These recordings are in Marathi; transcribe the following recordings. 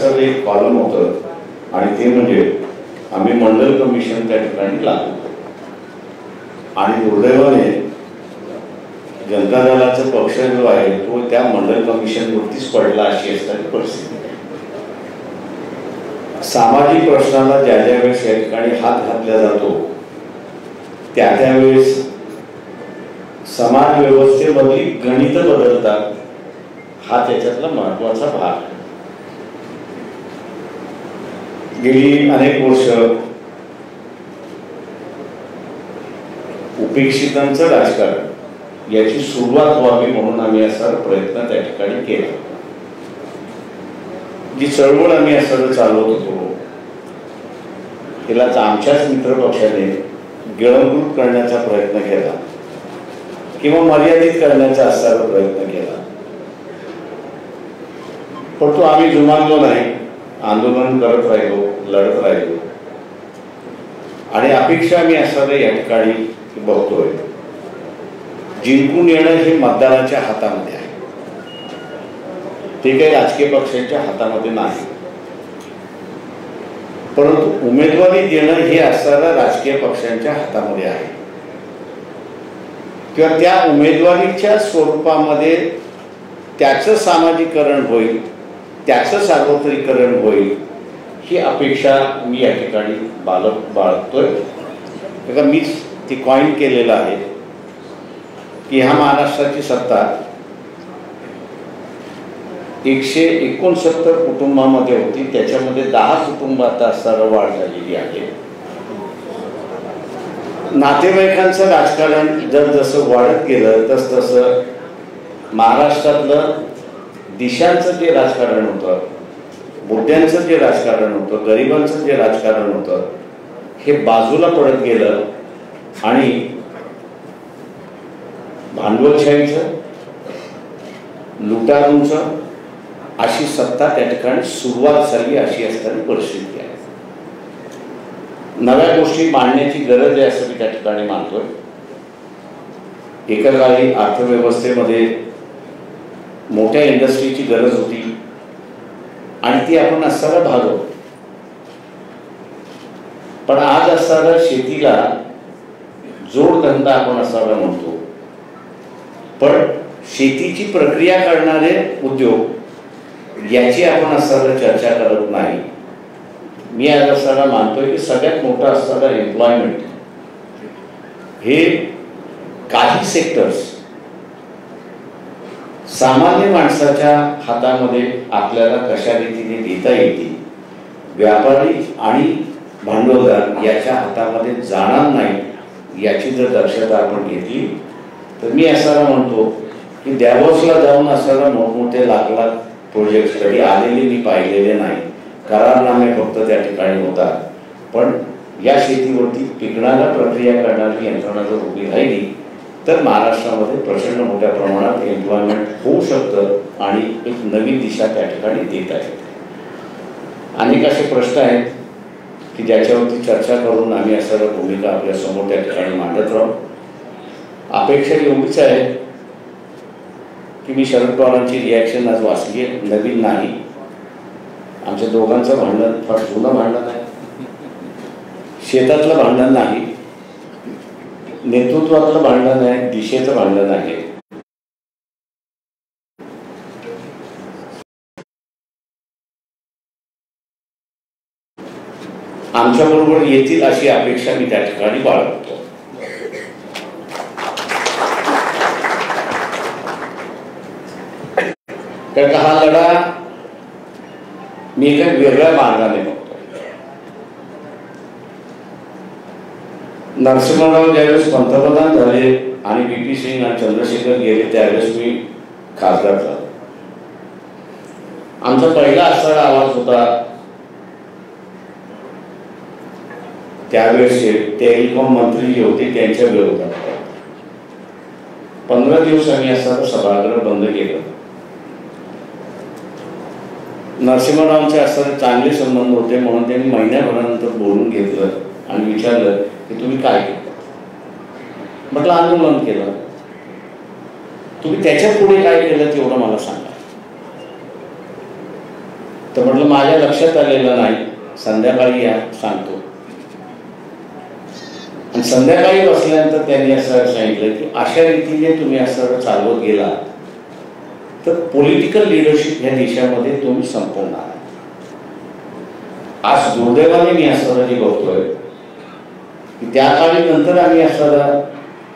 तर एक कॉलम होतं आणि ते म्हणजे आम्ही मंडल कमिशन त्या ठिकाणी लागू आणि दुर्दैवाने जनता दलाचा पक्ष जो आहे तो त्या मंडल कमिशनवरतीच पडला अशी असणारी परिस्थिती आहे. सामाजिक प्रश्नाला ज्या ज्या वेळेस या ठिकाणी हात घातला जातो त्या त्यावेळेस समाज व्यवस्थेमधली गणित बदलतात हा त्याच्यातला महत्वाचा भाग आहे. गेली अनेक वर्ष उपेक्षितांचं राजकारण याची सुरुवात व्हावी म्हणून आम्ही असा प्रयत्न त्या ठिकाणी केला. जी चळवळ आम्ही असं चालवत होतो तिला आमच्याच मित्र पक्षाने गिळंकृत करण्याचा प्रयत्न केला किंवा मर्यादित करण्याचा असा प्रयत्न केला, पण तो आम्ही जुमानलो नाही. आंदोलन करत राहिलो, लढत राहिलो आणि अपेक्षा आम्ही असं या ठिकाणी बघतोय. जिंकून येणं हे मतदाराच्या हातामध्ये आहे, ते काही राजकीय पक्षांच्या हातामध्ये नाही. परंतु उमेदवारी देणं हे असणाऱ्या राजकीय पक्षांच्या हातामध्ये आहे किंवा त्या उमेदवारीच्या स्वरूपामध्ये त्याचं सामाजिकरण होईल, त्याचं सार्वत्रिकरण होईल ही अपेक्षा मी या ठिकाणी बाळगतोय. कारण मीच ती कॉइन केलेलं आहे की ह्या महाराष्ट्राची सत्ता 169 कुटुंबामध्ये होती, त्याच्यामध्ये 10 कुटुंबात असणारा वाढ झालेली आहे. नातेवाईकांचं राजकारण जर जसं वाढत गेलं तसं महाराष्ट्रातलं दिशांचं जे राजकारण होतं, मुद्द्यांचं जे राजकारण होतं, गरिबांचं जे राजकारण होतं हे बाजूला पडत गेलं आणि भांडवलशाहीचं, लुटारूंचं अशी सत्ता त्या ठिकाणी सुरुवात झाली अशी असणारी परिस्थिती आहे. नव्या गोष्टी मांडण्याची गरज आहे असं मी त्या ठिकाणी मानतोय. एका काळी अर्थव्यवस्थेमध्ये मोठ्या इंडस्ट्रीची गरज होती आणि ती आपण असताना भागवतो, पण आज असताना शेतीला जोडधंदा आपण असावा म्हणतो, पण शेतीची प्रक्रिया करणारे उद्योग याची आपण असताना चर्चा करत नाही. मी आज असताना मानतोय की सगळ्यात मोठा असताना एम्प्लॉयमेंट हे काही सेक्टर्स सामान्य माणसाच्या हातामध्ये आपल्याला कशा रीतीने देता येतील, व्यापारी आणि भांडवलदार याच्या हातामध्ये जाणार नाही याची जर दक्षता आपण घेतली तर मी असायला म्हणतो की डॅव्होसला जाऊन असणारा मोठमोठे लाख लाख प्रोजेक्ट कधी आलेले मी पाहिलेले नाही. करारनामे फक्त त्या ठिकाणी होतात, पण या शेतीवरती पिकणाऱ्या प्रक्रिया करणारी यंत्रणा जर उभी राहिली तर महाराष्ट्रामध्ये प्रचंड मोठ्या प्रमाणात एम्प्लॉयमेंट होऊ शकतं आणि एक नवीन दिशा त्या ठिकाणी देता येते. अनेक असे प्रश्न आहेत की ज्याच्यावरती चर्चा करून आम्ही असणाऱ्या भूमिका आपल्या समोर त्या ठिकाणी मांडत राहू. अपेक्षा एवढीच आहे की मी शरद पवारांची रिॲक्शन आज वाचली आहे, नवीन नाही. आमच्या दोघांचं भांडण फार जुनं भांडण आहे, शेतातलं भांडण नाही, नेतृत्वातलं भांडण आहे, दिशेचं भांडण आहे. आमच्या बरोबर येतील अशी अपेक्षा मी त्या ठिकाणी बाळगतो. कारण हा लढा मी एका वेगळ्या मार्गाने बघतो. नरसिंहराव ज्यावेळेस पंतप्रधान झाले आणि VP सिंग आणि चंद्रशेखर गेले त्यावेळेस मी खासदार झालो. आमचा पहिला असणारा आवाज होता त्यावेळेस टेलिकॉम मंत्री जे होते त्यांच्या विरोधात. 15 दिवस आम्ही असताना सभागृह बंद केलं. नरसिंहरावांचे असताना चांगले संबंध होते म्हणून त्यांनी महिन्याभरानंतर बोलून घेतलं आणि विचारलं की तुम्ही काय केलं. म्हटलं आंदोलन केलं. तुम्ही त्याच्या पुढे काय केलं तेवढं मला सांगा. तर म्हटलं माझ्या लक्षात आलेलं नाही, संध्याकाळी या सांगतो. आणि संध्याकाळी बसल्यानंतर त्यांनी असं सांगितलं की अशा रीतीने तुम्ही असं चालवत गेला तर पॉलिटिकल लिडरशिप ह्या देशामध्ये तुम्ही संपवणार. आज दुर्दैवाने मी असं जे बघतोय की त्या काळी नंतर आम्ही असं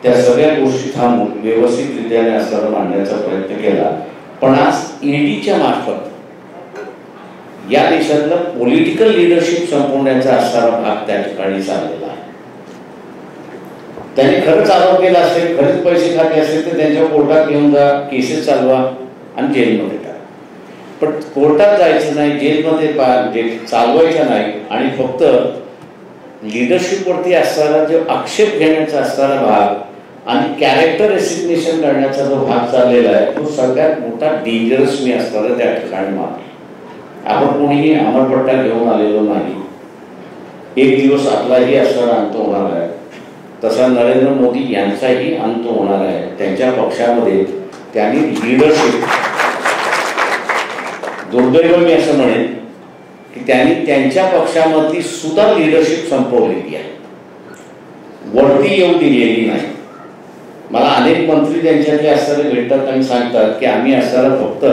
त्या सगळ्या गोष्टी थांबून व्यवस्थितरित्याने असं मांडण्याचा प्रयत्न केला. पण आज ईडीच्या मार्फत या देशातलं पॉलिटिकल लिडरशिप संपवण्याचा असणारा भाग त्या ठिकाणी चाललेला आहे. त्यांनी खरंच आरोप केला असेल, खरेच पैसे खाते असेल तर त्यांच्या कोर्टात घेऊन जा, केसेस चालवा आणि जेलमध्ये टाका. पण कोर्टात जायचं नाही, जेलमध्ये चालवायचं नाही आणि फक्त लिडरशिपवरती असणारा जो आक्षेप घेण्याचा असणारा भाग आणि कॅरेक्टर एसिग्नेशन करण्याचा जो भाग चाललेला आहे तो सगळ्यात मोठा डेंजरस मी असणारा त्या ठिकाणी मानतो. आपण कोणीही अमरपट्टा घेऊन आलेलो नाही. एक दिवस आपलाही असणारा अंत होणार आहे, तसा नरेंद्र मोदी यांचाही अंत होणार आहे. त्यांच्या पक्षामध्ये त्यांनी लिडरशिप, दुर्दैव मी असं म्हणेन की त्यांनी त्यांच्या पक्षामधली सुद्धा लिडरशिप संपवलेली आहे, वरती येऊ दिलेली नाही. मला अनेक मंत्री त्यांच्यातले असणारे भेटतात आणि सांगतात की आम्ही असणारा फक्त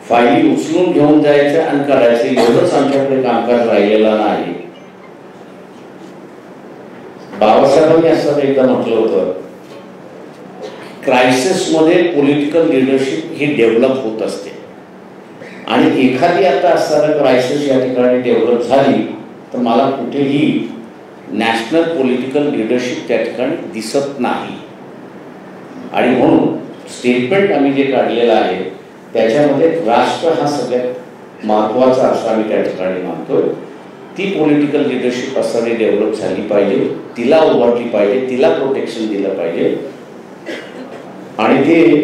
फायली उचलून घेऊन जायचं आणि करायचं, एवढंच आमच्याकडे कामकाज राहिलेलं नाही. बाबासाहेबांनी असं एकदा म्हटलं होतं, क्रायसिसमध्ये पॉलिटिकल लिडरशिप ही डेव्हलप होत असते आणि एखादी आता असणारा क्रायसिस या ठिकाणी डेव्हलप झाली तर मला कुठेही नॅशनल पॉलिटिकल लिडरशिप त्या ठिकाणी दिसत नाही. आणि म्हणून स्टेटमेंट आम्ही जे काढलेलं आहे त्याच्यामध्ये राष्ट्र हा सगळ्यात महत्त्वाचा असं आम्ही त्या ठिकाणी मानतोय. ती पॉलिटिकल लिडरशिप असणारी डेव्हलप झाली पाहिजे, तिला उभारली पाहिजे, तिला प्रोटेक्शन दिलं पाहिजे आणि ते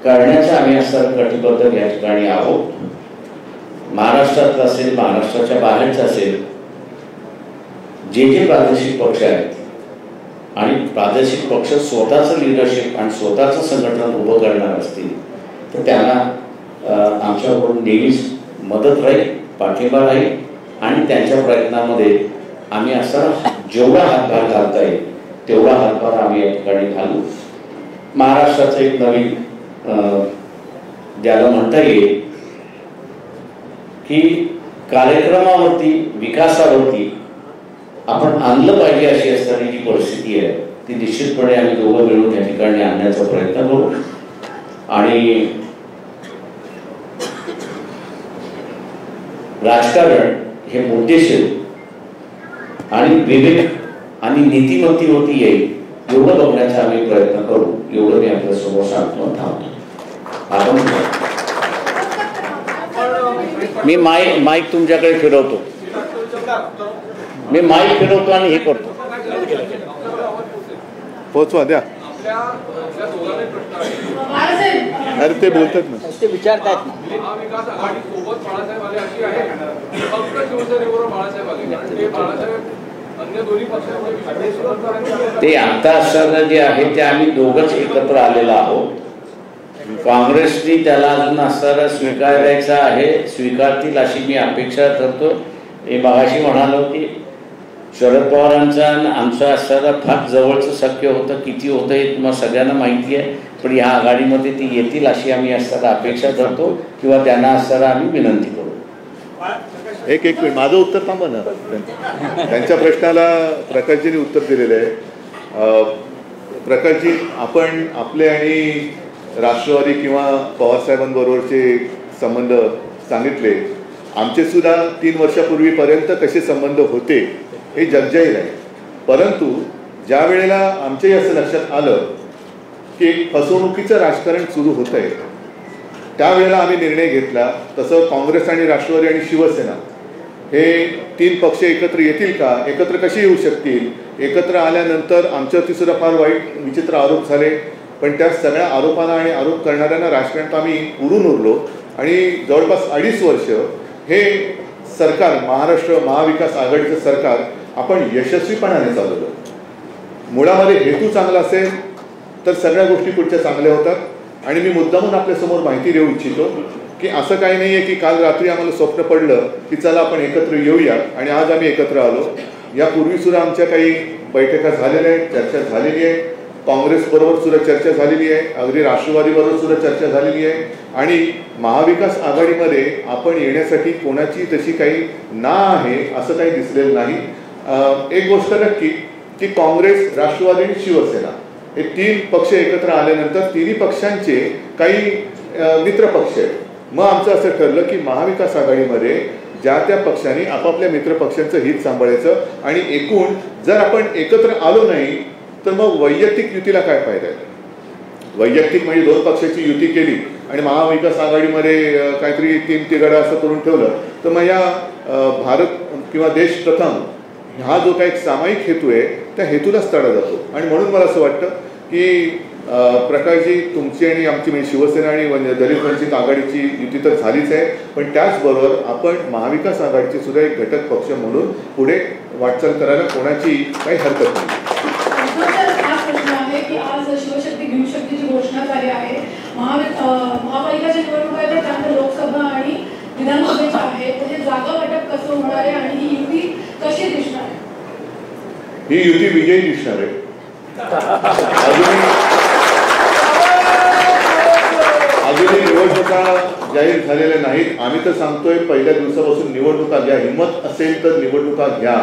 करण्याचं आम्ही असं कटिबद्ध या ठिकाणी आहोत. महाराष्ट्रात असेल, महाराष्ट्राच्या बाहेरचं असेल, जे जे प्रादेशिक पक्ष आहेत आणि प्रादेशिक पक्ष स्वतःचं लिडरशिप आणि स्वतःचं संघटन उभं करणार असतील तर त्यांना आमच्याकडून नेहमीच मदत राहील, पाठिंबा राहील आणि त्यांच्या प्रयत्नामध्ये आम्ही असा जेवढा हातभार घालता येईल तेवढा हातभार आम्ही या ठिकाणी घालू. महाराष्ट्राचं एक नवीन ज्याला म्हणता येईल की कार्यक्रमावरती, विकासावरती आपण आणलं पाहिजे अशी असणारी जी परिस्थिती आहे ती निश्चितपणे आम्ही दोघं मिळून या ठिकाणी आणण्याचा प्रयत्न करू. आणि राजकारण हे मुद्देशीर आणि विवेक आणि नीतिमत्तेवरती येईल एवढं बघण्याचा आम्ही प्रयत्न करू, एवढं मी आपल्या समोर सांगतो. थांबतो. आपण मी माईक तुमच्याकडे फिरवतो, मी माईक फिरवतो आणि हे करतो. पोहोचवा द्या. अरे ते बोलतात ना, ते विचारतात ना. महाविकास आघाडी सोबत बाळासाहेब आले अशी आहे, फक्त शिवसेनेबरोबर बाळासाहेब आले, ते बाळासाहेब अन्य दोन्ही पक्षांमध्ये ते आता असताना जे आहे ते आम्ही दोघंच एकत्र आलेलो आहोत. काँग्रेसनी त्याला अजून असताना स्वीकारायचा आहे, स्वीकारतील अशी मी अपेक्षा करतो. हे मगाशी म्हणालो की शरद पवारांचा आणि आमचं असताना फार जवळचं शक्य होतं, किती होतं हे तुम्हाला सगळ्यांना माहिती आहे. पण ह्या आघाडीमध्ये ती येतील अशी आम्ही असताना अपेक्षा करतो किंवा त्यांना असताना आम्ही विनंती करू. एक मिनिट, माझं उत्तर थांबा ना. त्यांच्या प्रश्नाला प्रकाशजींनी उत्तर दिलेलं आहे. प्रकाशजी, आपण आपले आणि राष्ट्रवादी किंवा पवारसाहेबांबरोबरचे संबंध सांगितले. आमचे सुद्धा 3 वर्षापूर्वीपर्यंत कसे संबंध होते हे जगजाहीर आहे. परंतु ज्या वेळेला आमच्याही असं लक्षात आलं की फसवणुकीचं राजकारण सुरू होत आहे त्यावेळेला आम्ही निर्णय घेतला. तसं काँग्रेस आणि राष्ट्रवादी आणि शिवसेना हे 3 पक्ष एकत्र येतील का, एकत्र कशी येऊ शकतील, एकत्र आल्यानंतर आमच्यावरती सुद्धा फार वाईट विचित्र आरोप झाले. पण त्या सगळ्या आरोपांना आणि आरोप करणाऱ्यांना राजकारणात आम्ही उडून उरलो आणि जवळपास 2.5 वर्ष हे सरकार, महाराष्ट्र महाविकास आघाडीचं सरकार आपण यशस्वीपणाने चालवलं. मुळामध्ये हेतू चांगला असेल तर सगळ्या गोष्टी पुढच्या चांगल्या होतात. आणि मी मुद्दामून आपल्यासमोर माहिती देऊ इच्छितो की असं काही नाही आहे की काल रात्री आम्हाला स्वप्न पडलं की चला आपण एकत्र येऊया आणि आज आम्ही एकत्र आलो. यापूर्वीसुद्धा आमच्या काही बैठका झालेल्या आहेत, चर्चा झालेली आहे. काँग्रेसबरोबर सुद्धा चर्चा झालेली आहे, अगदी राष्ट्रवादीबरोबर सुद्धा चर्चा झालेली आहे. आणि महाविकास आघाडीमध्ये आपण येण्यासाठी कोणाची तशी काही ना आहे असं काही दिसलेलं नाही. एक गोष्ट नक्की की काँग्रेस, राष्ट्रवादी आणि शिवसेना हे 3 पक्ष एकत्र आल्यानंतर तिन्ही पक्षांचे काही मित्र पक्ष आहेत. मग आमचं असं ठरलं की महाविकास आघाडीमध्ये ज्या त्या पक्षांनी आपापल्या मित्रपक्षांचं हित सांभाळायचं आणि एकूण जर आपण एकत्र आलो नाही तर मग वैयक्तिक युतीला काय फायदा आहे. वैयक्तिक म्हणजे 2 पक्षाची युती केली आणि महाविकास आघाडीमध्ये काहीतरी 3 तिघडा असं करून ठेवलं तर मग या भारत किंवा देश प्रथम हा जो काही सामायिक हेतू आहे त्या हेतूलाच तडा जातो. आणि म्हणून मला असं वाटतं की प्रकाशजी, तुमची आणि आमची म्हणजे शिवसेना आणि दलित वंचित आघाडीची युती तर झालीच आहे, पण त्याचबरोबर आपण महाविकास आघाडीचे सुद्धा एक घटक पक्ष म्हणून पुढे वाटचाल करायला कोणाची काही हरकत नाही. हा प्रश्न आहे की आज शिवशक्ती भीमशक्तीची घोषणा झाली आहे. महापालिकाच्या निवडणुका आहेत, त्यानंतर लोकसभा आणि विधानसभेच्या आहेत. म्हणजे जागा वाटप कसं होणार आहे आणि ही युती कशी दिसणार आहे? ही युती विजयी दिसणार आहे. अजूनही निवडणुका जाहीर झालेल्या नाहीत. आम्ही तर सांगतोय पहिल्या दिवसापासून निवडणुका घ्या, हिंमत असेल तर निवडणुका घ्या.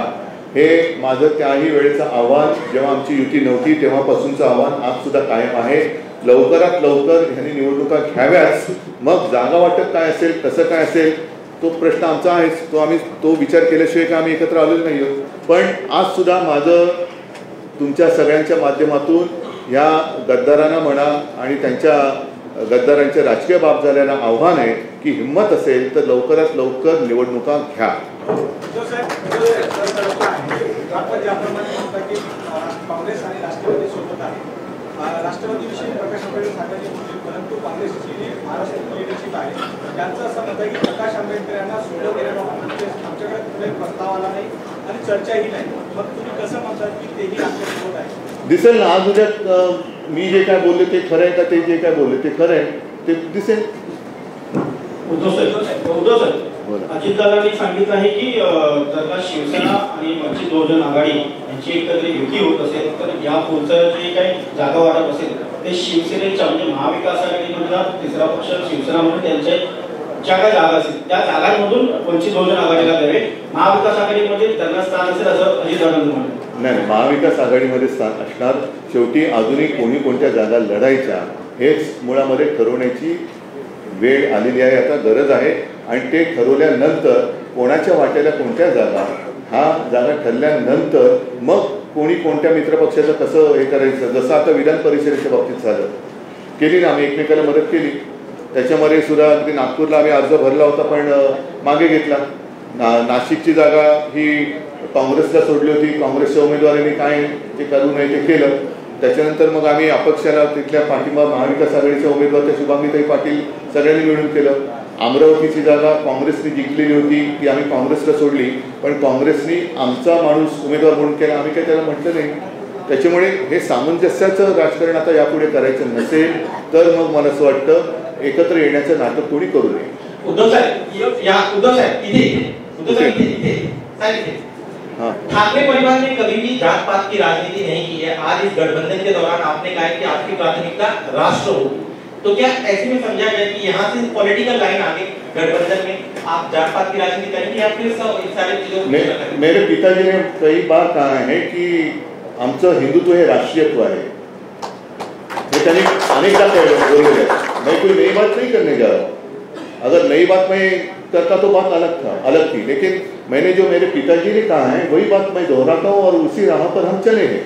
हे माझं त्याही वेळेचं आव्हान, जेव्हा आमची युती नव्हती तेव्हापासूनचं आव्हान आज सुद्धा कायम आहे. लवकरात लवकर ह्यांनी निवडणुका घ्याव्याच. मग जागा वाटप काय असेल, कसं काय असेल तो प्रश्न आमचा आहेच. तो विचार केल्याशिवाय का आम्ही एकत्र आलेलो नाही आहोत. पण आज सुद्धा माझं तुमच्या सगळ्यांच्या माध्यमातून या गद्दारांना म्हणा आणि त्यांच्या गद्दारांच्या राजकीय बाब झाल्याला आव्हान आहे की हिंमत असेल तर लवकरात लवकर निवडणुका घ्या. काँग्रेस आणि राष्ट्रवादी सोबत आहे. राष्ट्रवादीविषयी प्रकाश आंबेडकर सांगायचे होते, परंतु काँग्रेसची जी महाराष्ट्राची लिडरशिप आहे त्यांचं असं मत आहे की प्रकाश आंबेडकर यांना सोडलं गेल्याबाबत आमच्याकडे कुठलाही प्रस्ताव आला नाही आणि चर्चाही नाही. मग तुम्ही कसं म्हणतात की तेही आमच्यासोबत आहे? दिसेल ना आज उद्या मी जे काय बोलले ते खरं आहे का ते जे काय बोलले ते खरं आहे ते दिसेल. उद्धव सर, अजितदादांनी सांगितलं आहे की जर का शिवसेना आणि वंचित बहुजन आघाडी यांची एकत्रित युती होत असेल तर या पुढचं जे काही जागा वाटप असेल ते शिवसेनेच्या म्हणजे महाविकास आघाडीमधला तिसरा पक्ष शिवसेना म्हणून त्यांच्या ज्या काही जागा असतील त्या जागांमधून वंचित बहुजन आघाडीला द्यावे. महाविकास आघाडीमध्ये त्यांना स्थान असेल असं अजितदादांनी म्हटलं. नाही, महाविकास आघाडीमध्ये स्थान असणार. शेवटी अजूनही कोणी कोणत्या जागा लढायच्या हेच मुळामध्ये ठरवण्याची वेळ आलेली आहे, आता गरज आहे. आणि ते ठरवल्यानंतर कोणाच्या वाट्याला कोणत्या जागा, हा जागा ठरल्यानंतर मग कोणी कोणत्या मित्रपक्षाचं कसं हे करायचं. जसं आता विधान परिषदेच्या बाबतीत झालं, केली ना आम्ही एकमेकाला मदत केली. त्याच्यामध्ये सुद्धा अगदी नागपूरला आम्ही अर्ज भरला होता पण मागे घेतला. नाशिकची जागा ही काँग्रेसला सोडली होती. काँग्रेसच्या उमेदवारांनी काय ते करू नये ते केलं. त्याच्यानंतर मग आम्ही अपक्षाला तिथल्या पाठिंबा महाविकास आघाडीच्या उमेदवार त्या शुभांगीताई पाटील सगळ्यांनी मिळून केलं. अमरावतीची जागा काँग्रेसने जिंकलेली होती ती आम्ही काँग्रेसला सोडली, पण काँग्रेसनी आमचा माणूस उमेदवार म्हणून केला, आम्ही काही त्याला म्हटलं नाही. त्याच्यामुळे हे सामंजस्याचं राजकारण आता यापुढे करायचं नसेल तर मग मला असं वाटतं एकत्र येण्याचं नाटक कोणी करू नये. ठाकरे परिवार ने कभी भी जात पात की राजनीति नहीं की है. आज इस गठबंधन के दौरान आपने कहा कि आपकी प्राथमिकता राष्ट्र होगी, तो क्या ऐसे में समझा जाए कि यहाँ से पॉलिटिकल लाइन आगे गठबंधन में आप जात पात की राजनीति करेंगे या फिर सारी चीजों? मेरे पिताजी ने कई बार कहा है कि आमचं हिंदुत्व हे राष्ट्रीयत्व आहे. हे त्यांनी अनेकदा बोललेलं आहे. मैं कोई नई बात नहीं करने जा रहा हूँ. अगर नई बात मैं करता तो बात अलग थी, लेकिन मैंने जो मेरे पिताजी ने कहा है वही बात मैं दोहराता हूँ और उसी राह पर हम चले हैं.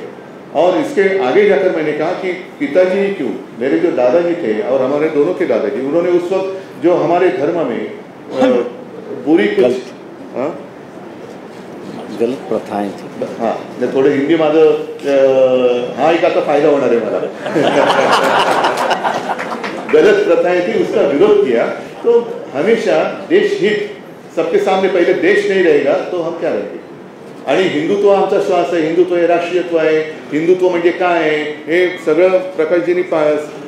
और इसके आगे जाकर मैंने कहा कि पिताजी ही क्यों, मेरे जो दादाजी थे और हमारे दोनों के दादाजी, उन्होंने उस वक्त जो हमारे धर्म में बुरी कुछ गलत प्रथाएं थी. हाँ, मैं थोडं हिंदी माझं हा एक आता फायदा होणार आहे मला. गलत प्रथाएं थी उसका विरोध किया. तो हमेशा देश हित सबके सामने, पहिले देश नहीं रहेगा तो हम क्या रहेंगे. आणि हिंदुत्व आमचा श्वास आहे, हिंदुत्व हे राष्ट्रीयत्व आहे. हिंदुत्व म्हणजे काय आहे हे सगळं प्रकाशजींनी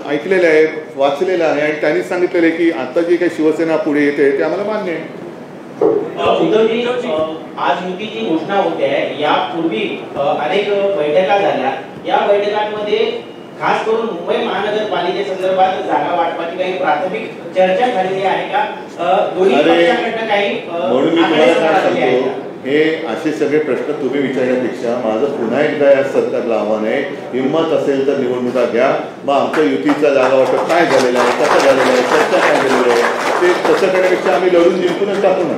ऐकलेलं आहे, वाचलेलं आहे आणि त्यांनी सांगितलेलं आहे की आता जी काही शिवसेना पुढे येते ते आम्हाला मान्य आहे. उद्धवजी, आज युतीची घोषणा होते आहे. यापूर्वी अनेक बैठका झाल्या. या बैठकांमध्ये खास करून मुंबई महानगरपालिकेसंदर्भात जागा वाटपाची काही प्राथमिक चर्चा झालेली आहे का? दोन्ही पक्षांकडून काही म्हणून मी तुम्हाला काय सांगतो, हे असे सगळे प्रश्न तुम्ही विचारण्यापेक्षा माझं पुन्हा एकदा या सरकारला आव्हान आहे, हिंमत असेल तर निवडणुका घ्या. मग आमच्या युतीचा जागा वाटप काय झालेला आहे, कसं झालेलं आहे, चर्चा काय झालेली आहे, ते तसं करण्यापेक्षा आम्ही लढून जिंकूनच टाकू ना.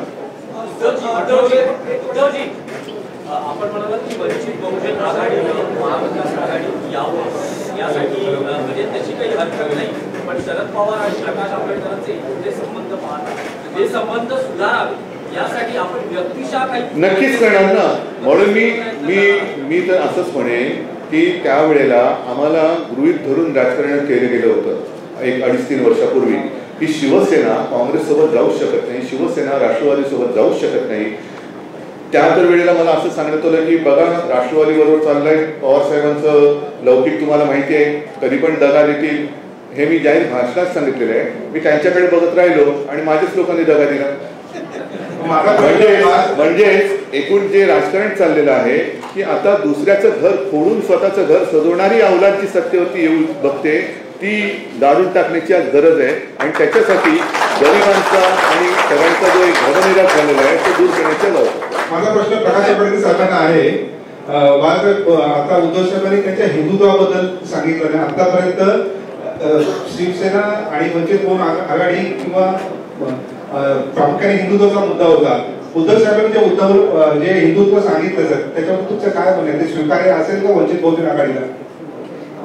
आपण म्हणालात की वंचित बहुजन आघाडी महाविकास आघाडी यावं यासाठी म्हणजे त्याची काही हरकत नाही, पण शरद पवार आणि प्रकाश आंबेडकरांचे जे संबंध पाहतात ते संबंध सुधारावे यासाठी आपण व्यक्तिशः काही नक्कीच करणार ना. म्हणून मी तर असंच म्हणेन की त्यावेळेला आम्हाला गृहीत धरून राजकारण केलं गेलं होतं 1-2.5-3 वर्षापूर्वी की शिवसेना काँग्रेससोबत जाऊ शकत नाही, शिवसेना राष्ट्रवादीसोबत जाऊ शकत नाही. त्या तर वेळेला मला असं सांगण्यात आलं की बघा राष्ट्रवादीबरोबर चाललंय, पवार साहेबांचं लौकिक तुम्हाला माहिती आहे, कधी पण दगा देतील. हे मी जाहीर भाषणात सांगितलेलं आहे. मी त्यांच्याकडे बघत राहिलो आणि माझ्याच लोकांनी दगा दिला. म्हणजे एकूण जे राजकारण चाललेलं आहे की आता दुसऱ्याचं घर फोडून स्वतःचं घर सजवणारी अवलाद जी सत्तेवरती येऊ बघते ती दाढून टाकण्याची आज गरज आहे आणि त्याच्यासाठी गरिबांचा आणि सगळ्यांचा जो एक घरनिराश झालेला आहे तो दूर करण्याच्या गरज. माझा प्रश्न प्रकाश आंबेडकर साहेबांना आहे. आता उद्धव साहेबांनी त्यांच्या हिंदुत्वाबद्दल सांगितलं नाही. आतापर्यंत शिवसेना आणि वंचित बहुजन आघाडी किंवा प्रामुख्याने हिंदुत्वाचा मुद्दा होता. उद्धव साहेबांनी जे हिंदुत्व सांगितलं त्याच्यावर तुमचं काय म्हणणं, ते स्वीकार्य असेल का वंचित बहुजन आघाडीला?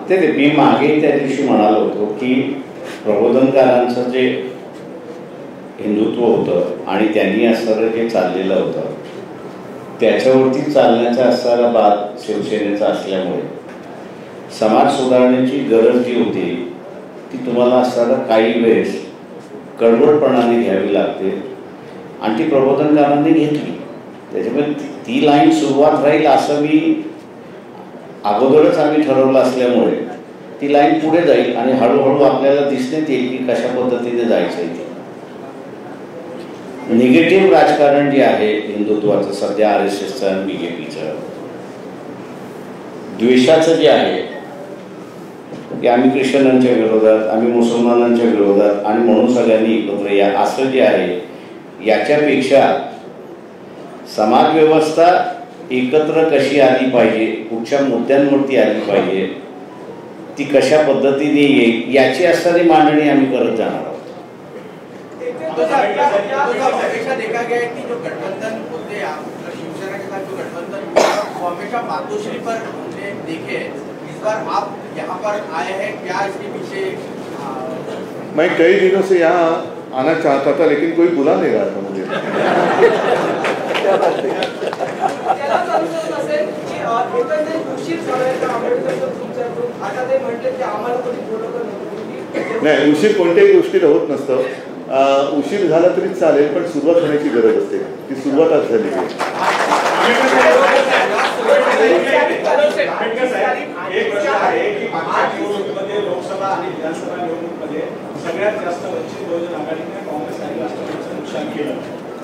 ते मी मागे त्या दिवशी म्हणालो होतो की प्रबोधनकारांचं जे हिंदुत्व होतं आणि त्यांनी असणारं जे चाललेलं होतं त्याच्यावरती चालण्याचा असणारा बाद शिवसेनेचा असल्यामुळे समाज सुधारण्याची गरज जी होती ती तुम्हाला असणारा काही वेळेस कडवटपणाने घ्यावी लागते आणि ती प्रबोधनकारांनी घेतली. त्याच्यामुळे ती लाईन सुरुवात राहील असं मी अगोदरच आम्ही ठरवलं असल्यामुळे ती लाईन पुढे जाईल आणि हळूहळू आपल्याला दिसण्यात येईल की कशा पद्धतीने जायचं आहे. निगेटिव्ह राजकारण जे आहे हिंदुत्वाचं सध्या RSSचं आणि BJPचं द्वेषाचं जे आहे की आम्ही ख्रिश्चनांच्या विरोधात, आम्ही मुसलमानांच्या विरोधात आणि म्हणून सगळ्यांनी एकत्र या असं जे आहे याच्यापेक्षा समाजव्यवस्था एकत्र कशी आली पाहिजे, कुठच्या मुद्द्यांवरती आली पाहिजे, ती कशा पद्धतीने येईल याची असणारी मांडणी आम्मी करत जाणार आहोत. देखा गया है कि जो गठबंधन होते हैं शिवसेना के साथ जो गठबंधन वो हमेशा मातोश्री पर हमने देखे, इस बार आप यहाँ पर आए हैं, क्या इसके पीछे? मैं कई दिनों से यहाँ आना चाहता था लेकिन कोई बुला नहीं रहा था मुझे. नाही, उशीर कोणत्याही गोष्टीला होत नसतं. उशीर झाला तरी चालेल पण सुरुवात होण्याची गरज असते, ती सुरुवातच झाली आहे. एक प्रश्न आहे की मागच्या निवडणुकीमध्ये लोकसभा आणि विधानसभा निवडणुकीमध्ये सगळ्यात जास्त वंचित बहुजन आघाडीने काँग्रेस आणि राष्ट्रवादीचं नुकसान केलं.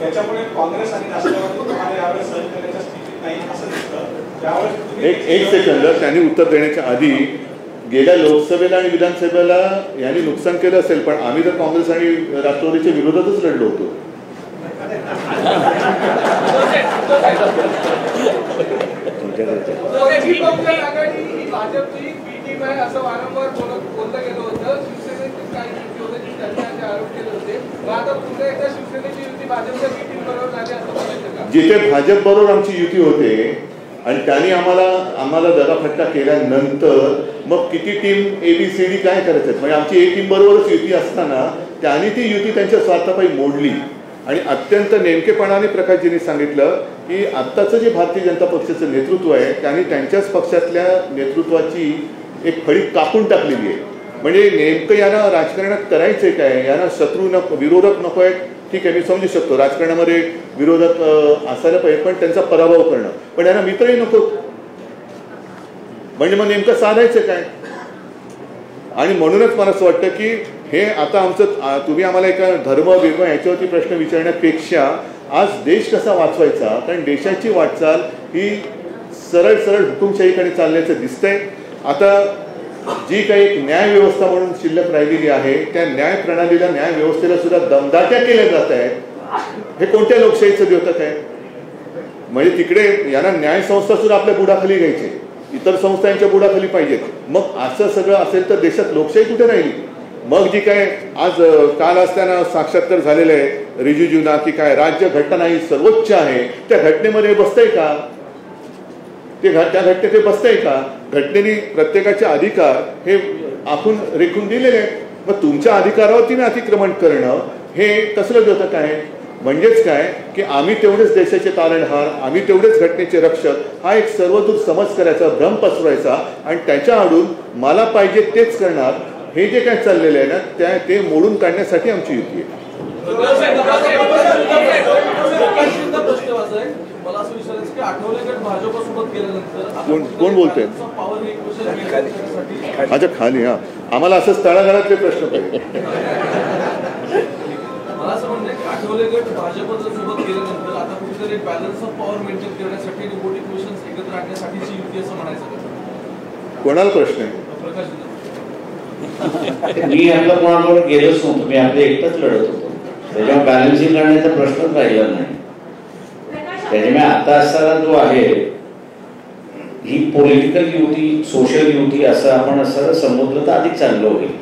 त्याच्यामुळे काँग्रेस आणि राष्ट्रवादी तुम्हाला यावेळेस सहन करण्याच्या स्थितीत नाही असं दिसतं. त्यावेळेस एक सेकंद, त्यांनी उत्तर देण्याच्या आधी गेल्या लोकसभेला आणि विधानसभेला यांनी नुकसान केलं असेल पण आम्ही तर काँग्रेस आणि राष्ट्रवादीच्या विरोधातच लढलो होतो. असं वारंवार बोललं गेलं होतं. शिवसेनेचे काही युती होते की त्यांनी आरोप केले होते. मग आता पुन्हा एकदा शिवसेनेची युती भाजपच्या युती बरोबर झाली असं म्हणायचं का? जिथे भाजप बरोबर आमची युती होते आणि त्यांनी आम्हाला दगाफटका केल्यानंतर मग किती टीम ABCD काय करायचं, म्हणजे आमची एक टीम बरोबरच युती असताना त्यांनी ती युती त्यांच्या स्वार्थापायी मोडली. आणि अत्यंत नेमकेपणाने प्रकाशजींनी सांगितलं की आत्ताचं जे भारतीय जनता पक्षाचं नेतृत्व आहे त्यांनी त्यांच्याच पक्षातल्या नेतृत्वाची एक फळी कापून टाकलेली आहे. म्हणजे नेमकं यांना राजकारणात करायचंय काय, यांना शत्रू नको, विरोधक नको आहेत, ठीक आहे मी समजू शकतो राजकारणामध्ये विरोधक असायला पाहिजे पण त्यांचा पराभव करणं, पण यांना मित्रही नको. म्हणजे मग नेमकं साधायचं काय? आणि म्हणूनच मला असं वाटतं की हे आता आमचं तुम्ही आम्हाला एका धर्म बिर्म याच्यावरती प्रश्न विचारण्यापेक्षा आज देश कसा वाचवायचा, कारण देशाची वाटचाल ही सरळ सरळ हुकुमशाहीकडे चालण्याचं दिसतंय. आता जी काही एक न्याय व्यवस्था म्हणून शिल्लक राहिलेली आहे त्या न्याय प्रणालीला, न्याय व्यवस्थेला सुद्धा दमदाट्या केल्या जात आहेत. हे कोणत्या लोकशाहीचं द्योतक आहे? म्हणजे तिकडे यांना न्याय संस्था सुद्धा आपल्या बुडाखाली घ्यायचे, इतर संस्थांच्या बुडाखाली पाहिजेत. मग असं सगळं असेल तर देशात लोकशाही कुठे राहिली? मग जी काय आज काल असताना साक्षात्कार झालेलं आहे रिजिजूंना की काय राज्य घटना ही सर्वोच्च आहे, त्या घटनेमध्ये बसतंय का? त्या घटनेत हे बसतंय का? घटनेने प्रत्येकाचे अधिकार हे आखून रेखून दिलेले आहेत. मग तुमच्या अधिकारावरती अतिक्रमण करणं हे कसलं द्योतक आहे? म्हणजेच काय की आम्ही तेवढेच देशाचे तारणहार, आम्ही तेवढेच घटनेचे रक्षक, हा एक सर्वदूर समज करायचा, भ्रम पसरवायचा आणि त्याच्या आडून मला पाहिजे तेच करणार, हे जे काय चाललेलं आहे ना ते मोडून काढण्यासाठी आमची युती आहे. कोण बोलतोय? अच्छा खाली. हा आम्हाला असं तळागाळातले प्रश्न पाहिजे. मला असं म्हणणं की आठवले गट भाजपच्या सोबत गेल्यानंतर आता कुठेतरी बॅलन्स ऑफ पॉवर मेंटेन करण्यासाठी रिपोर्टिंग क्वेश्चन्स एकत्र आणण्यासाठीची युती असं म्हणायचं. कोणाला प्रश्न आहे? मी आपल्या कोणाबरोबर गेलोच नव्हतो, मी आपले एकटंच लढत होतो. त्याच्यामुळे बॅलन्सिंग करण्याचा प्रश्नच राहिला नाही. त्याच्यामुळे आता असताना जो आहे ही पॉलिटिकल युती, सोशल युती असं आपण असं समजलं तर अधिक चांगलं होईल.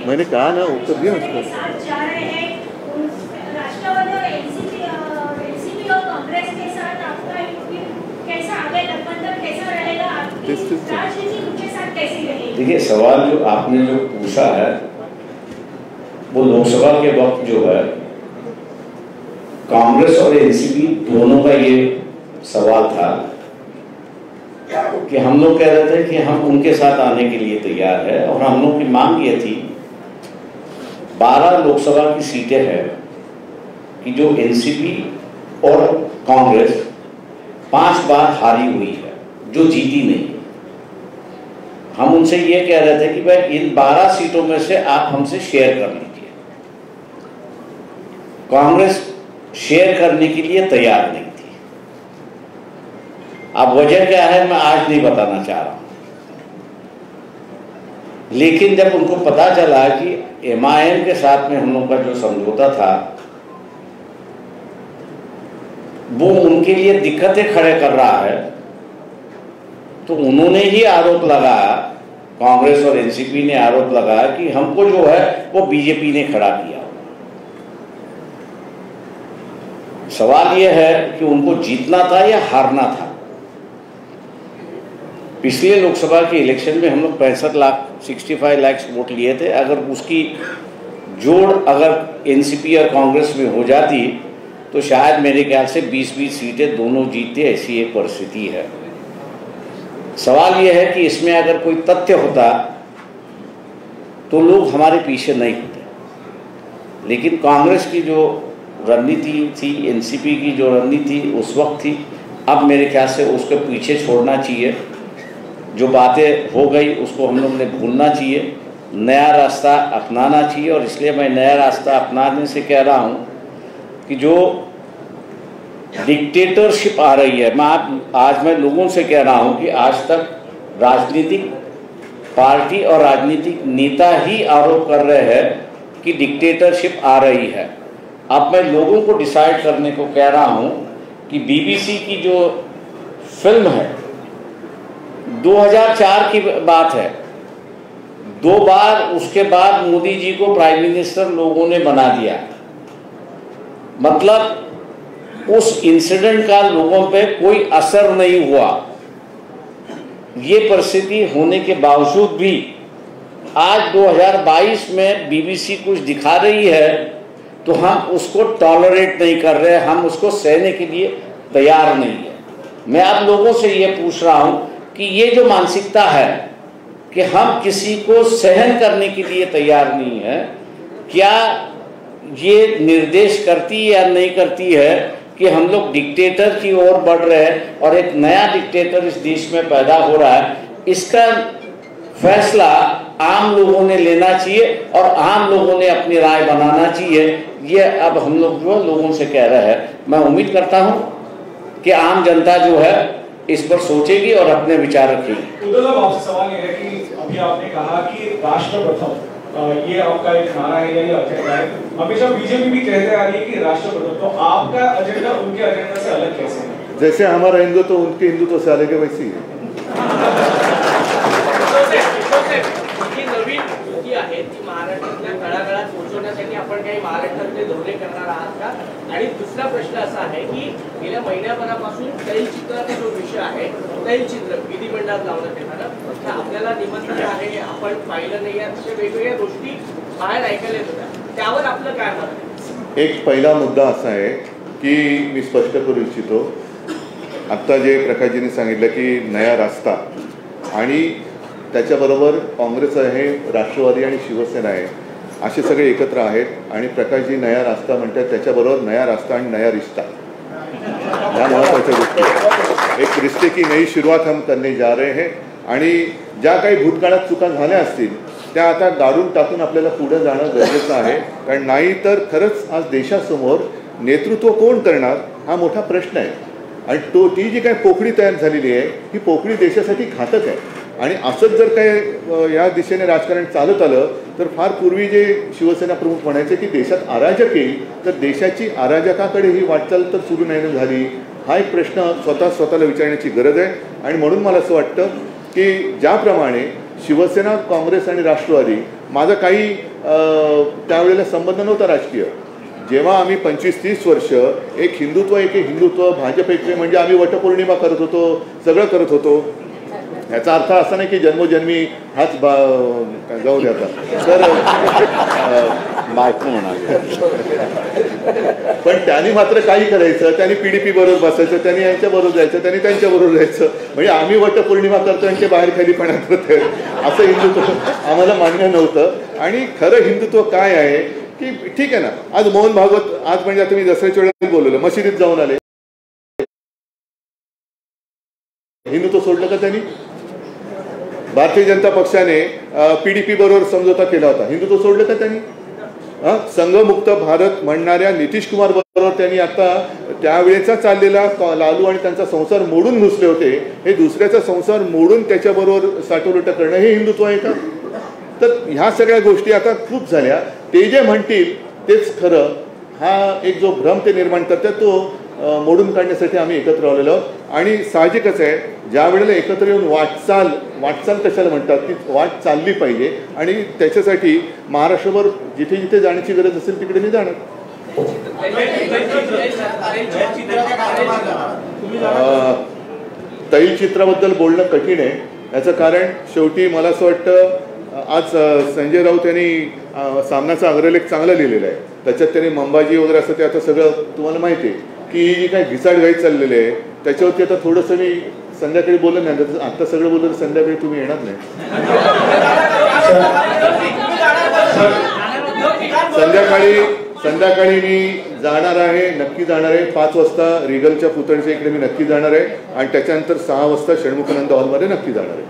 मैंने कहा ना उत्तर दिया उसको. राष्ट्रवादी और एनसीपी और कांग्रेस के साथ आपका कैसा आगे गठबंधन कैसा रहेगा, आपकी राजनीति उनके साथ कैसी रहेगी? देखिए सवाल जो आपने जो पूछा है वो लोकसभा के वक्त जो है कांग्रेस और एनसीपी दोनों का ये सवाल था कि हम लोग कह रहे थे कि हम उनके साथ आने के लिए तैयार है और हम लोग की मांग ये थी 12 लोकसभा की सीटें हैं कि जो एनसीपी और कांग्रेस 5 बार हारी हुई है, जो जीती नहीं. हम उनसे ये कह रहे थे कि भाई इन 12 सीटों में से आप हमसे शेयर कर लीजिए. कांग्रेस शेयर करने के लिए तैयार नहीं थी. अब वजह क्या है मैं आज नहीं बताना चाह रहा हूं, लेकिन जब उनको पता चला कि एमआईएम के साथ में हम लोग का जो समझौता था वो उनके लिए दिक्कतें खड़े कर रहा है, तो उन्होंने ही आरोप लगाया, कांग्रेस और एनसीपी ने आरोप लगाया कि हमको जो है वो बीजेपी ने खड़ा किया. सवाल यह है कि उनको जीतना था या हारना था. पिछले लोकसभा के इलेक्शन में हम लोग 65 लाख वोट लिए थे. अगर उसकी जोड़ अगर एनसीपी और कांग्रेस में हो जाती तो शायद मेरे ख्याल से 20-20 सीटें दोनों जीतते, ऐसी एक परिस्थिति है. सवाल यह है कि इसमें अगर कोई तथ्य होता तो लोग हमारे पीछे नहीं होते, लेकिन कांग्रेस की जो रणनीति थी, एनसीपी की जो रणनीति उस वक्त थी, अब मेरे ख्याल से उसके पीछे छोड़ना चाहिए. जो बातें हो गई उसको हम लोग ने भूलना चाहिए, नया रास्ता अपनाना चाहिए. और इसलिए मैं नया रास्ता अपनाने से कह रहा हूँ कि जो डिक्टेटरशिप आ रही है, आज मैं लोगों से कह रहा हूँ कि आज तक राजनीतिक पार्टी और राजनीतिक नेता ही आरोप कर रहे हैं कि डिक्टेटरशिप आ रही है. अब मैं लोगों को डिसाइड करने को कह रहा हूँ कि बीबीसी की जो फिल्म है 2004 की बात है, 2 बार उसके बाद मोदी जी को प्राइम मिनिस्टर लोगों ने बना दिया. मतलब उस इंसिडेंट का लोगों पे कोई असर नहीं हुआ. ये परिस्थिति होने के बावजूद भी आज 2022 में बीबीसी कुछ दिखा रही है तो हम उसको टॉलरेट नहीं कर रहे, हम उसको सहने के लिए तैयार नहीं है. मैं आप लोगों से ये पूछ रहा हूँ कि ये जो मानसिकता है कि हम किसी को सहन करने के लिए तैयार नहीं है, क्या ये निर्देश करती या नहीं करती है कि हम लोग डिक्टेटर की ओर बढ़ रहे हैं और एक नया डिक्टेटर इस देश में पैदा हो रहा है, इसका फैसला आम लोगों ने लेना चाहिए और आम लोगों ने अपनी राय बनाना चाहिए। ये अब हम लोग जो लोगों से कह रहे हैं, मैं उम्मीद करता हूं कि आम जनता जो है इस पर सोचेगी और अपने विचार रखेगी। उद्धव साहब, आपसे सवाल ये है कि अभी आपने कहा कि राष्ट्र प्रथम, ये आपका एक नारा है या ये एजेंडा है, हमेशा बीजेपी भी कहते आ रही है कि राष्ट्र प्रथम, तो आपका एजेंडा उनके एजेंडा से अलग कैसे है? जैसे हमारा हिंदुत्व उनके हिंदुत्व से अलग है वैसी है। नवीन युती आहे ती महाराष्ट्रातल्या तळागाळात पोहोचवण्यासाठी आपण काही महाराष्ट्रातले धोरणे करणार आहात का? आणि दुसरा प्रश्न असा आहे की गेल्या महिन्याभरापासून तैलचित्राचा जो विषय आहे, तैलचित्र विधिमंडळात लावण्यात येणार, आपल्याला निमंत्रण आहे, आपण पाहिलं नाही, अशा वेगवेगळ्या गोष्टी बाहेर ऐकायला येत होत्या, त्यावर आपलं काय मत आहे? एक पहिला मुद्दा असा आहे की मी स्पष्ट करू इच्छितो, आत्ता जे प्रकाशजींनी सांगितलं की नया रास्ता आणि त्याच्याबरोबर काँग्रेस आहे, राष्ट्रवादी आणि शिवसेना आहे, असे सगळे एकत्र आहेत आणि प्रकाशजी नया रास्ता म्हणतात, त्याच्याबरोबर नया रास्ता आणि नया रिश्ता, ह्या महत्त्वाच्या गोष्टी। एक रिश्ते की नई सुरुवात हम करने जा रहे हैं आणि ज्या काही भूतकाळात चुका झाल्या असतील त्या आता गाडून टाकून आपल्याला पुढे जाणं गरजेचं आहे, कारण नाही तर खरंच आज देशासमोर नेतृत्व कोण करणार हा मोठा प्रश्न आहे आणि ती जी काही पोकळी तयार झालेली आहे ही पोकळी देशासाठी घातक आहे आणि असंच जर काय या दिशेने राजकारण चालत आलं तर फार पूर्वी जे शिवसेना प्रमुख म्हणायचे की देशात अराजक येईल, तर देशाची अराजकाकडे ही वाटचाल तर सुरू नाही झाली, हा एक प्रश्न स्वतःला विचारण्याची गरज आहे। आणि म्हणून मला असं वाटतं की ज्याप्रमाणे शिवसेना, काँग्रेस आणि राष्ट्रवादी, माझा काही त्यावेळेला संबंध नव्हता राजकीय, जेव्हा आम्ही 25-30 वर्ष एक हिंदुत्व भाजप एक म्हणजे आम्ही वटपौर्णिमा करत होतो, सगळं करत होतो, याचा अर्थ असा नाही की जन्मोजन्मी हाच जाऊ द्याचा, तर बायको म्हणाले, पण त्यांनी मात्र काही करायचं, त्यांनी PDP बरोबर बसायचं, त्यांनी यांच्याबरोबर जायचं, त्यांनी त्यांच्याबरोबर जायचं, म्हणजे आम्ही वटपौर्णिमा करतो आणि ते बाहेर खाली पडत होते, असं हिंदुत्व आम्हाला मान्य नव्हतं। आणि खरं हिंदुत्व काय आहे की ठीक आहे ना, आज मोहन भागवत, आज म्हणजे आता मी दसऱ्याच्या वेळेला बोललेलो, मशिदीत जाऊन आले, हिंदुत्व सोडलं का त्यांनी? भारतीय जनता पक्षाने PDP बरोबर समझोता केला होता, हिंदुत्व सोडलं का त्यांनी? संघमुक्त भारत म्हणणाऱ्या नितीश कुमार बरोबर त्यांनी आता त्यावेळेचा चाललेला लालू आणि त्यांचा संसार मोडून घुसले होते, हे दुसऱ्याचा संसार मोडून त्याच्याबरोबर साठवलुट करणं हे हिंदुत्व आहे का? तर ह्या सगळ्या गोष्टी आता खूप झाल्या, ते जे म्हणतील तेच खरं, हा एक जो भ्रम ते निर्माण करतात तो मोडून काढण्यासाठी आम्ही एकत्र आलेलो आहोत। आणि साहजिकच आहे, ज्या वेळेला एकत्र येऊन वाटचाल कशाला म्हणतात, ती वाट चालली पाहिजे आणि त्याच्यासाठी महाराष्ट्रभर जिथे जिथे जाण्याची गरज असेल तिकडे मी जाणार। तैलचित्राबद्दल बोलणं कठीण आहे, याचं कारण शेवटी मला असं वाटतं आज संजय राऊत यांनी सामनाचा अग्रलेख चांगला लिहिलेला आहे, त्याच्यात त्यांनी मंबाजी वगैरे असं ते आता सगळं तुम्हाला माहिती आहे की जी काही घिसाडघाई चाललेली आहे त्याच्यावरती आता थोडंसं मी संध्याकाळी बोललं नाही, आता सगळं बोललं तर संध्याकाळी तुम्ही येणार नाही, संध्याकाळी मी जाणार आहे, नक्की जाणार आहे, 5 वाजता रिगलच्या पुतळ्याच्या इकडे मी नक्की जाणार आहे आणि त्याच्यानंतर 6 वाजता षण्मुखानंद हॉलमध्ये नक्की जाणार आहे।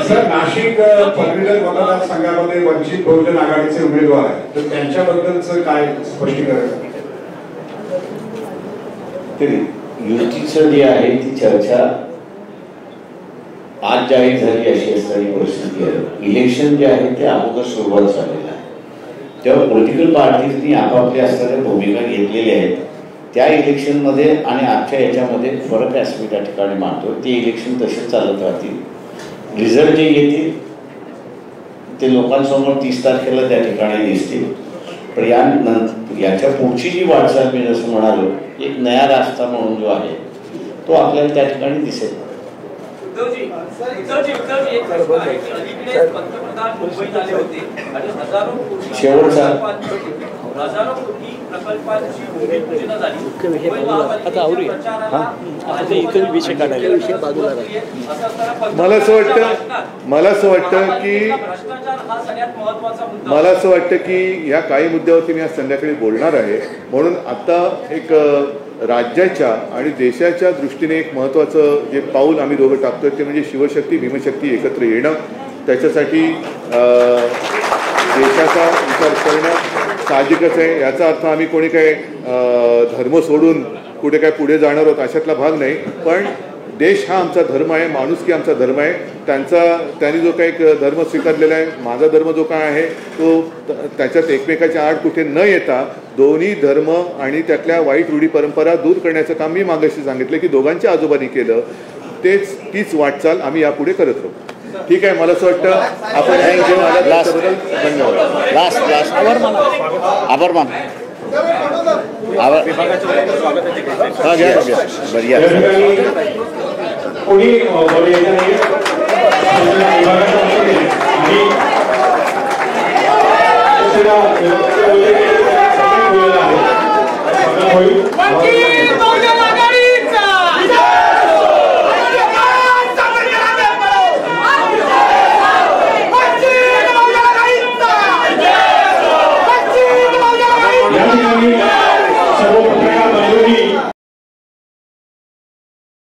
सर, नाशिक पदवीधर मतदारसंघामध्ये वंचित बहुजन आघाडीचे उमेदवार आहेत, तर त्यांच्याबद्दलचं काय स्पष्टीकरण? युतीचं जे आहे ती चर्चा आज जाहीर झाली अशी असणारी परिस्थिती आहे। इलेक्शन जे आहे ते अगोदर सुरुवात झालेलं आहे, तेव्हा पॉलिटिकल पार्टीजनी आपापल्या असणाऱ्या भूमिका घेतलेल्या आहेत, त्या इलेक्शनमध्ये आणि आजच्या याच्यामध्ये फरक असं मी त्या ठिकाणी मानतो। ते इलेक्शन तसेच चालत राहतील, रिझल्ट जे येतील ते लोकांसमोर 30 तारखेला त्या ठिकाणी दिसतील, पण याच्या पुढची जी वाटचाल मी जसं म्हणालो, एक नया रास्ता म्हणून जो आहे तो आपल्याला त्या ठिकाणी दिसेल। पंतप्रधान मुंबईत आले होते आणि हजारो शेवटचा हजारो कोटी प्रकल्पांची भूमिपूजन झाली. मुंबई महापालिकेच्या प्रचाराला मला असं वाटतं की भ्रष्टाचार हा सगळ्यात महत्त्वाचा मुद्दा. मला असं वाटतं की या काही मुद्द्यावरती मी आज संध्याकाळी बोलणार आहे. म्हणून आता एक राज्याच्या आणि देशाच्या दृष्टीने एक महत्त्वाचं जे पाऊल आम्ही दोघं टाकतोय ते म्हणजे शिवशक्ती भीमशक्ती एकत्र येणं. त्याच्यासाठी देशाचा विचार करणं साहजिकच आहे. याचा अर्थ आम्ही कोणी काही धर्म सोडून कुठे काय पुढे जाणार आहोत अशातला भाग नाही. पण देश हा आमचा धर्म आहे, माणुसकी आमचा धर्म आहे. त्यांनी जो काही धर्म स्वीकारलेला आहे, माझा धर्म जो काय आहे तो त्याच्यात एकमेकाच्या आड कुठे न येता दोन्ही धर्म आणि त्यातल्या वाईट रूढी परंपरा दूर करण्याचं काम मी मागाशी सांगितलं की दोघांच्या आजोबांनी केलं. तीच वाटचाल आम्ही यापुढे करत राहू. ठीक आहे. मला असं वाटतं आपण धन्यवाद. आभार मान हा घ्या बढिया. कोणी बोलायचं नाही.